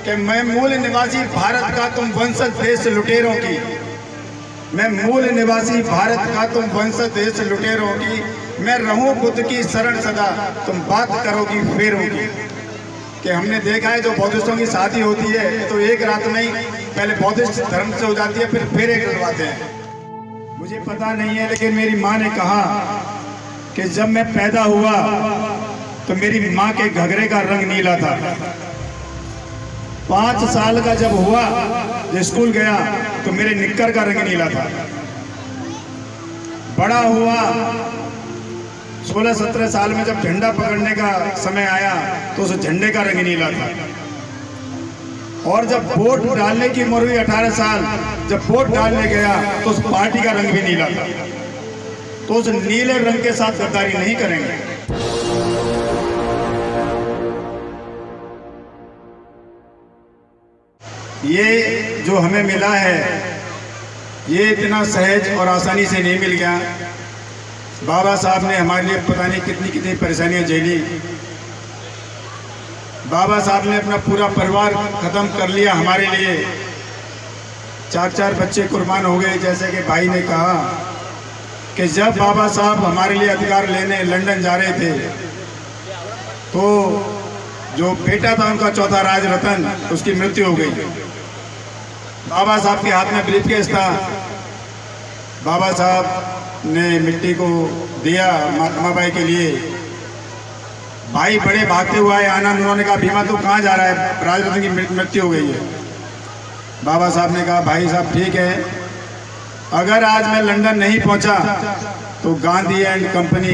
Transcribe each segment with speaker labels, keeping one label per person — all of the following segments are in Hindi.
Speaker 1: कि मैं मूल निवासी भारत का, तुम वंशज देश लुटेरों की। मैं मूल निवासी भारत का, तुम वंशज देश लुटेरों की। मैं रहूं बुद्ध की शरण सदा, तुम बात करोगी फेरों की। कि हमने देखा है जो बौद्धिस्टों की शादी होती है तो एक रात में ही पहले बौद्धिस्ट धर्म से हो जाती है, फिर फेरे करवाते हैं। मुझे पता नहीं है, लेकिन मेरी माँ ने कहा कि जब मैं पैदा हुआ तो मेरी माँ के घघरे का रंग नीला था। 5 साल का जब हुआ, स्कूल गया तो मेरे निक्कर का रंग नीला था। बड़ा हुआ 16-17 साल में जब झंडा पकड़ने का समय आया तो उस झंडे का रंग नीला था। और जब वोट डालने की उम्र हुई 18 साल, जब वोट डालने गया तो उस पार्टी का रंग भी नीला था। तो उस नीले रंग के साथ गद्दारी नहीं करेंगे। ये जो हमें मिला है ये इतना सहज और आसानी से नहीं मिल गया। बाबा साहब ने हमारे लिए पता नहीं कितनी कितनी परेशानियां झेली। बाबा साहब ने अपना पूरा परिवार खत्म कर लिया हमारे लिए। 4-4 बच्चे कुर्बान हो गए। जैसे कि भाई ने कहा कि जब बाबा साहब हमारे लिए अधिकार लेने लंदन जा रहे थे तो जो बेटा था उनका चौथा राज रतन, उसकी मृत्यु हो गई। बाबा साहब के हाथ में ब्रीफकेस था। बाबा साहब ने मिट्टी को दिया महात्मा बाई के लिए। भाई बड़े भागते हुए आए आनंद। उन्होंने कहा भीमा तू कहाँ जा रहा है, राज रतन की मृत्यु हो गई है। बाबा साहब ने कहा भाई साहब ठीक है, अगर आज मैं लंदन नहीं पहुंचा तो गांधी एंड कंपनी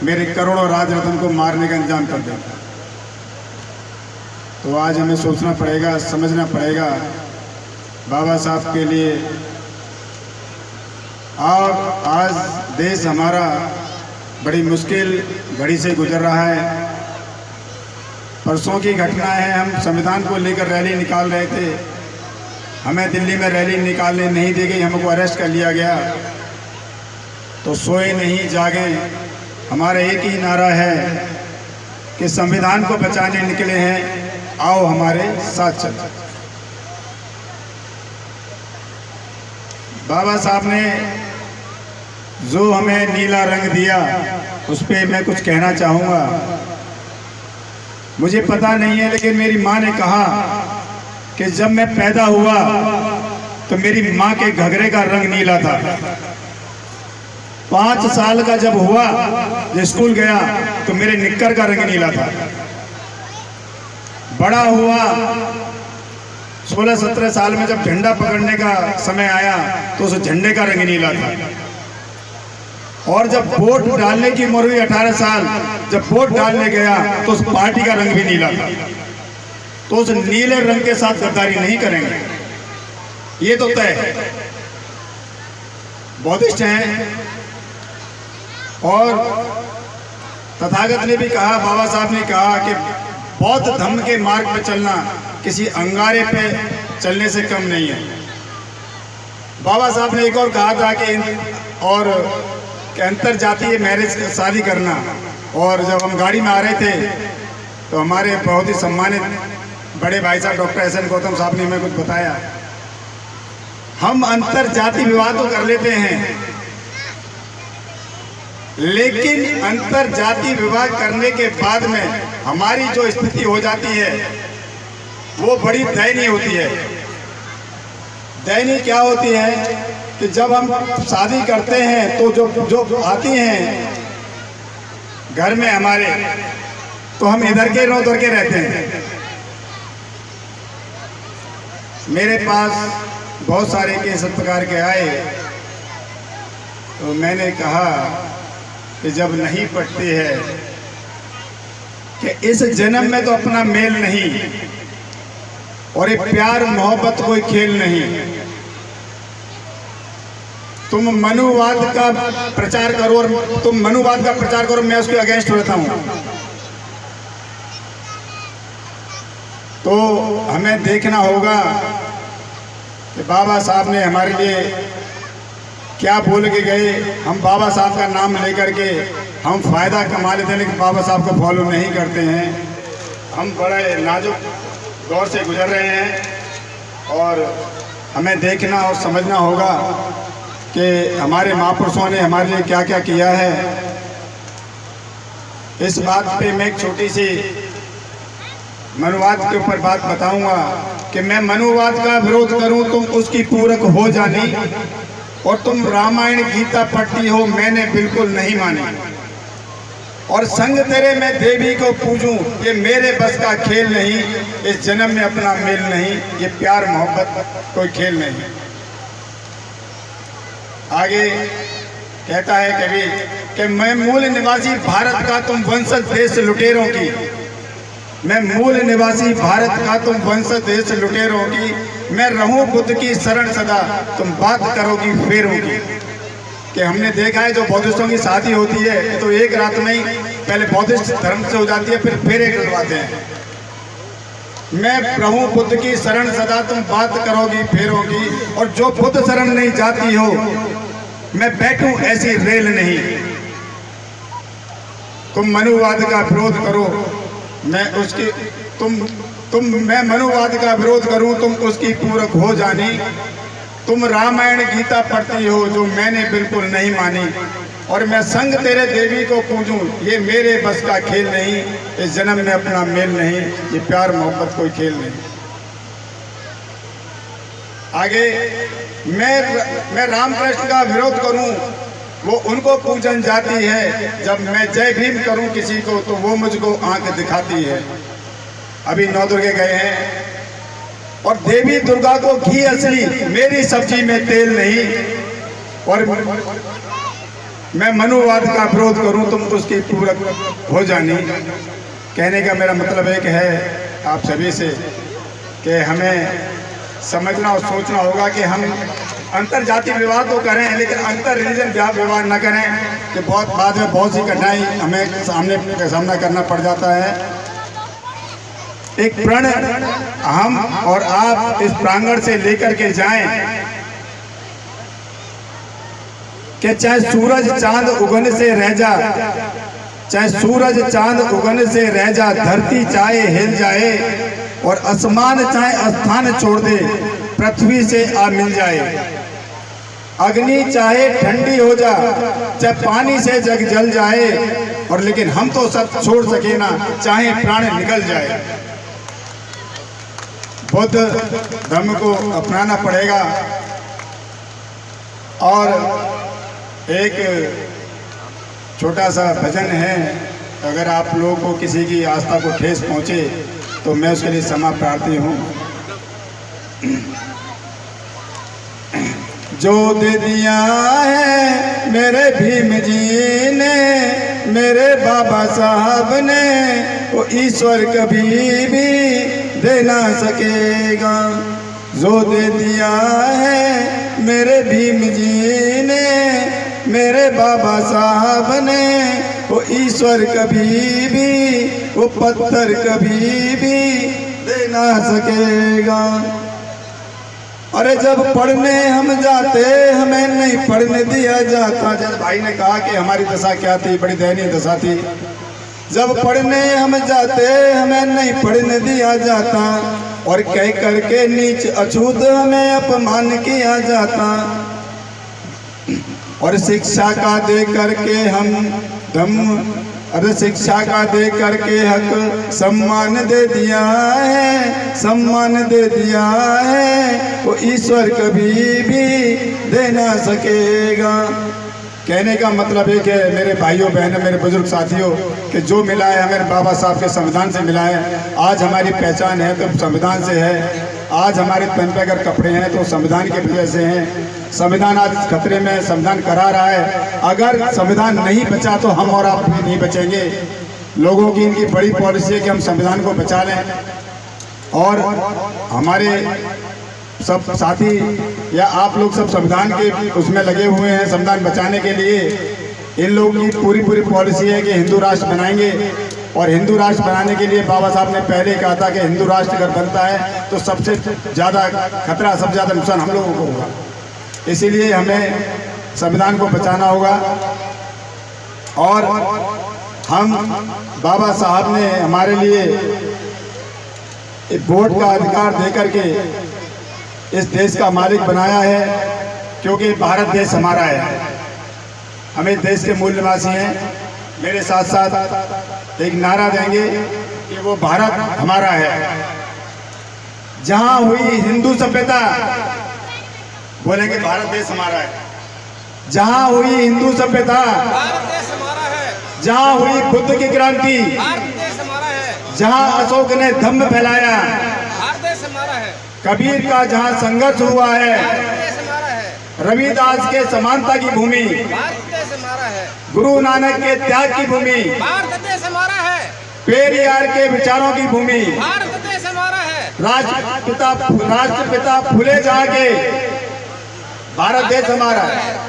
Speaker 1: मेरे करोड़ों राज रतन को मारने का इंतजाम कर देगा। तो आज हमें सोचना पड़ेगा, समझना पड़ेगा बाबा साहब के लिए। और आज देश हमारा बड़ी मुश्किल घड़ी से गुजर रहा है। परसों की घटना है, हम संविधान को लेकर रैली निकाल रहे थे। हमें दिल्ली में रैली निकालने नहीं दी गई, हमको अरेस्ट कर लिया गया। तो सोए नहीं जागे, हमारा एक ही नारा है कि संविधान को बचाने निकले हैं, आओ हमारे साथ चलो। बाबा साहब ने जो हमें नीला रंग दिया उस पर मैं कुछ कहना चाहूँगा। मुझे पता नहीं है, लेकिन मेरी माँ ने कहा कि जब मैं पैदा हुआ तो मेरी माँ के घघरे का रंग नीला था। 5 साल का जब हुआ, स्कूल गया तो मेरे निक्कर का रंग नीला था। बड़ा हुआ 16-17 साल में जब झंडा पकड़ने का समय आया तो उस झंडे का रंग नीला था। और जब वोट डालने की उम्र हुई 18 साल, जब वोट डालने गया तो उस पार्टी का रंग भी नीला था। तो उस नीले रंग के साथ गद्दारी नहीं करेंगे, ये तो तय है। बौद्धिस्ट हैं और तथागत ने भी कहा, बाबा साहब ने कहा कि बौद्ध धर्म के मार्ग पर चलना किसी अंगारे पे चलने से कम नहीं है। बाबा साहब ने एक और कहा था कि अंतर जातीय मैरिज शादी करना। और जब हम गाड़ी में आ रहे थे तो हमारे बहुत ही सम्मानित बड़े भाई साहब डॉक्टर एस एन गौतम साहब ने हमें कुछ बताया। हम अंतर जाति विवाह तो कर लेते हैं, लेकिन अंतर जाति विवाह करने के बाद में हमारी जो स्थिति हो जाती है वो बड़ी दयनीय होती है। दयनीय क्या होती है कि जब हम शादी करते हैं तो जो आती हैं घर में हमारे, तो हम इधर के न उधर के रहते हैं। मेरे पास बहुत सारे केस प्रकार के आए तो मैंने कहा कि जब नहीं पटती है कि इस जन्म में तो अपना मेल नहीं, और ये प्यार मोहब्बत कोई खेल नहीं। तुम मनुवाद का प्रचार करो और तुम मनुवाद का प्रचार करो, मैं उसके अगेंस्ट रहता हूं। तो हमें देखना होगा कि बाबा साहब ने हमारे लिए क्या बोल के गए। हम बाबा साहब का नाम लेकर के हम फ़ायदा कमा लेते हैं, लेकिन बाबा साहब को फॉलो नहीं करते हैं। हम बड़े नाजुक दौर से गुजर रहे हैं और हमें देखना और समझना होगा कि हमारे महापुरुषों ने हमारे लिए क्या क्या किया है। इस बात पे मैं एक छोटी सी मनुवाद के ऊपर बात बताऊंगा कि मैं मनुवाद का विरोध करूं तुम उसकी पूरक हो जानी, और तुम रामायण गीता पढ़ती हो मैंने बिल्कुल नहीं मानी, और संग तेरे मैं देवी को पूजूं ये मेरे बस का खेल नहीं, इस जन्म में अपना मेल नहीं, ये प्यार मोहब्बत कोई खेल नहीं। आगे कहता है कवि कि मैं मूल निवासी भारत का तुम वंशज देश लुटेरों की, मैं मूल निवासी भारत का तुम वंशज देश लुटेरों की, मैं रहूं बुद्ध की शरण सदा तुम बात करोगी फेरों की। कि हमने देखा है जो बौद्धिस्टों की शादी होती है तो एक रात में ही पहले बौद्धिस्ट धर्म से हो जाती है, फिर फेरे करवाते हैं। मैं रहूं बुद्ध की शरण सदा तुम बात करोगी फेरों की, और जो बुद्ध शरण नहीं जाती हो मैं बैठूं ऐसी रेल नहीं। तुम मनुवाद का विरोध करो मैं उसकी मैं मनुवाद का विरोध करूं तुम उसकी पूरक हो जानी, तुम रामायण गीता पढ़ती हो जो मैंने बिल्कुल नहीं मानी, और मैं संग तेरे देवी को पूजूं ये मेरे बस का खेल नहीं, इस जन्म में अपना मेल नहीं, ये प्यार मोहब्बत कोई खेल नहीं। आगे मैं रामकृष्ण का विरोध करूं वो उनको पूजन जाती है, जब मैं जय भीम करूं किसी को तो वो मुझको आंख दिखाती है। अभी नवदुर्गे गए हैं और देवी दुर्गा को घी असली मेरी सब्जी में तेल नहीं, और मैं मनुवाद का विरोध करूं तुम उसकी पूरक हो जानी। कहने का मेरा मतलब एक है आप सभी से कि हमें समझना और सोचना होगा कि हम अंतर जाति विवाह तो करें लेकिन अंतर रिलीजन विवाह न करें, कि बहुत बाद में बहुत सी कठिनाई हमें सामना करना पड़ जाता है। एक प्रण हम और आप इस प्रांगण से लेकर के जाएं कि चाहे सूरज चांद उगने से रह जा, चाहे सूरज चांद उगने से रह जा, धरती चाहे हिल जाए और आसमान चाहे स्थान छोड़ दे, पृथ्वी से आ मिल जाए। अग्नि चाहे ठंडी हो जा, चाहे पानी से जग जल जाए, और लेकिन हम तो सब छोड़ सके ना, चाहे प्राण निकल जाए। बुद्ध धर्म को अपनाना पड़ेगा। और एक छोटा सा भजन है, अगर आप लोगों को किसी की आस्था को ठेस पहुंचे तो मैं उसके लिए क्षमा प्रार्थी हूँ। जो दे दिया है मेरे भीम जी ने, मेरे बाबा साहब ने, वो ईश्वर कभी भी दे ना सकेगा। जो दे दिया है मेरे भीम जी ने, मेरे बाबा साहब ने, वो ईश्वर कभी भी, वो पत्थर कभी भी दे ना सकेगा। अरे जब पढ़ने हम जाते हमें नहीं पढ़ने दिया जाता। जैसे भाई ने कहा कि हमारी दशा क्या थी, बड़ी दयनीय दशा थी। जब पढ़ने हम जाते हमें नहीं पढ़ने दिया जाता, और कह करके नीच अछूत हमें अपमान किया जाता। और शिक्षा का दे करके हम दम, अरे शिक्षा का दे करके हक सम्मान दे दिया है, सम्मान दे दिया है, वो ईश्वर कभी भी दे ना सकेगा। कहने का मतलब है कि मेरे भाइयों बहनों, मेरे बुजुर्ग साथियों, कि जो मिला है हमें बाबा साहब के संविधान से मिला है। आज हमारी पहचान है तो संविधान से है, आज हमारे तन पे अगर कपड़े हैं तो संविधान की वजह से हैं। संविधान आज खतरे में, संविधान करा रहा है। अगर संविधान नहीं बचा तो हम और आप भी नहीं बचेंगे। लोगों की इनकी बड़ी पॉलिसी है कि हम संविधान को बचा लें, और हमारे सब साथी या आप लोग सब संविधान के उसमें लगे हुए हैं संविधान बचाने के लिए। इन लोगों की पूरी पॉलिसी है कि हिंदू राष्ट्र बनाएंगे, और हिंदू राष्ट्र बनाने के लिए बाबा साहब ने पहले कहा था कि हिंदू राष्ट्र अगर बनता है तो सबसे ज़्यादा खतरा, सबसे ज़्यादा नुकसान हम लोगों को होगा। इसीलिए हमें संविधान को बचाना होगा। और हम बाबा साहब ने हमारे लिए वोट का अधिकार देकर के इस देश का मालिक बनाया है, क्योंकि भारत देश हमारा है। हम इस देश के मूल निवासी हैं। मेरे साथ साथ एक नारा देंगे कि वो भारत हमारा है। जहां हुई हिंदू सभ्यता, बोलेंगे भारत देश हमारा है। जहां हुई हिंदू सभ्यता,
Speaker 2: भारत देश हमारा है।
Speaker 1: जहां हुई बुद्ध की क्रांति,
Speaker 2: भारत देश हमारा है।
Speaker 1: जहां अशोक ने धम्म फैलाया,
Speaker 2: भारत देश हमारा है।
Speaker 1: कबीर का जहां संघर्ष हुआ है,
Speaker 2: भारत देश हमारा है।
Speaker 1: रविदास के समानता की भूमि,
Speaker 2: भारत देश हमारा है।
Speaker 1: गुरु नानक के त्याग की भूमि,
Speaker 2: भारत देश हमारा है।
Speaker 1: पेरियार के विचारों की भूमि,
Speaker 2: भारत देश हमारा है।
Speaker 1: राष्ट्रपिता फुले जहाँ के, भारत देश हमारा है।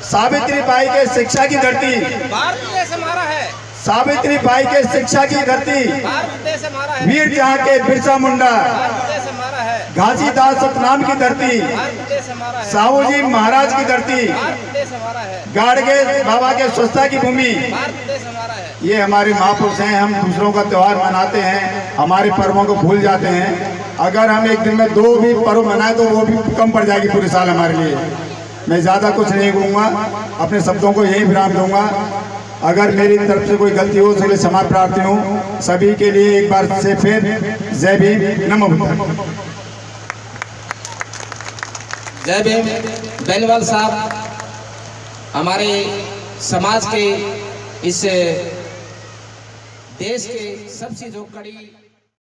Speaker 1: सावित्री बाई के शिक्षा की धरती,
Speaker 2: भारत देश हमारा है।
Speaker 1: सावित्री बाई के शिक्षा की धरती,
Speaker 2: भारत देश हमारा है।
Speaker 1: वीर जहाँ के बिरसा मुंडा,
Speaker 2: भारत देश हमारा है।
Speaker 1: घासीदास सतनाम की धरती,
Speaker 2: भारत देश हमारा है।
Speaker 1: साहू जी महाराज की धरती,
Speaker 2: भारत देश हमारा है।
Speaker 1: गाड़गे बाबा के स्वच्छता की भूमि,
Speaker 2: भारत देश हमारा है।
Speaker 1: ये हमारे महापुरुष हैं। हम दूसरों का त्योहार मनाते हैं, हमारे पर्वों को भूल जाते हैं। अगर हम एक दिन में 2 भी पर्व मनाएं तो वो भी कम पड़ जाएगी पूरे साल हमारे लिए। मैं ज़्यादा कुछ नहीं कहूँगा, अपने शब्दों को यही विराम दूंगा। अगर मेरी तरफ से कोई गलती हो तो इसलिए क्षमा प्रार्थी हूँ। सभी के लिए एक बार से फिर जय भीम, नमो बुद्धाय।
Speaker 2: जय भीम। बेनीवाल साहब हमारे समाज के, इस देश के सबसे जो कड़ी